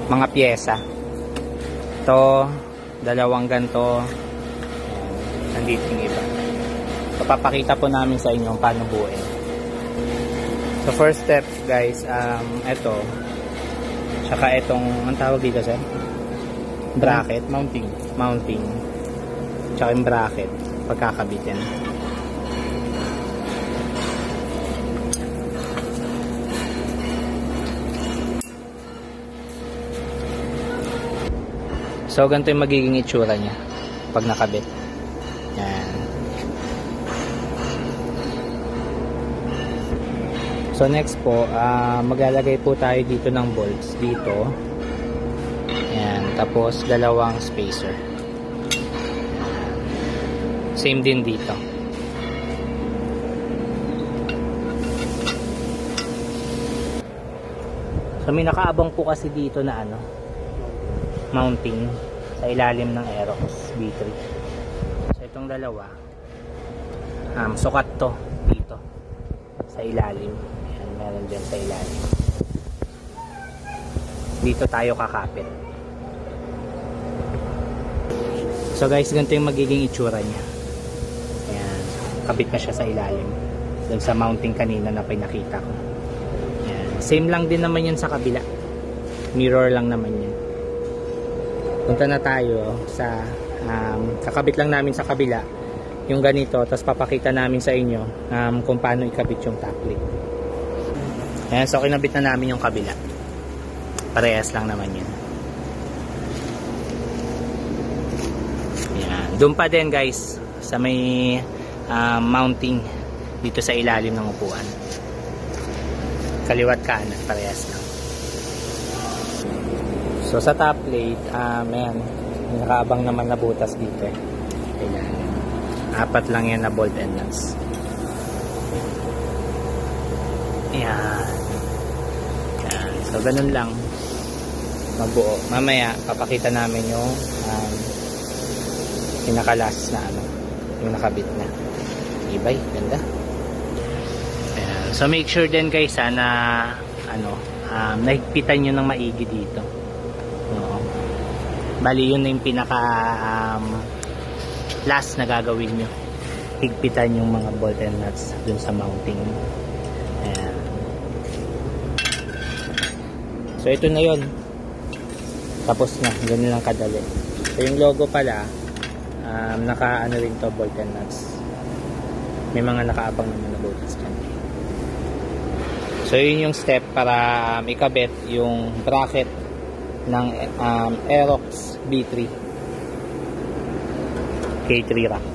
mga pyesa. Ito, dalawang ganito. Nandito yung iba. So, papakita po namin sa inyo paano buuin. So, first step guys, ito. Tsaka itong, ang tawag dito sir? Bracket. Mounting. Tsaka yung bracket. Pagkakabitin. So, ganito yung magiging itsura niya pag nakabit. Yan. So, next po, maglalagay po tayo dito ng bolts. Dito. Yan. Tapos, dalawang spacer. Same din dito. So, may nakaabang po kasi dito na mounting sa ilalim ng Aerox B3. So itong dalawa sukat to dito sa ilalim. Ayan, meron dyan sa ilalim. Dito tayo kakapit. So guys, ganito yung magiging itsura niya. Ayan, kabit na siya sa ilalim dun sa mounting kanina na pinakita ko. Ayan, same lang din naman yan sa kabila. Mirror lang naman yan. Punta na tayo sa kakabit lang namin sa kabila yung ganito, tapos papakita namin sa inyo kung paano ikabit yung top plate. Ayan, so kinabit na namin yung kabila. Parehas lang naman yun. Ayan, doon pa din guys sa may mounting dito sa ilalim ng upuan. Kaliwat kanan, parehas lang. So sa top plate, ayan, nakaabang naman na butas dito. Ayan. 4 lang yan na bolt and nuts. Ayan. Ayan. So ganun lang magbuo. Mamaya papakita namin yung pinakalas na yung nakabit na. Ibay, ganda. Ayan. So make sure din guys na nahigpitan nyo ng maigi dito. Bali yun na yung pinaka last na gagawin nyo, higpitan yung mga bolt and nuts dun sa mounting. Ayan. So ito na yun, tapos na, ganun lang kadali. So yung logo pala naka rin to, bolt and nuts. May mga nakaabang naman na bolts dyan. So yun yung step para ikabit yung bracket ng Aerox B3 K3 rack.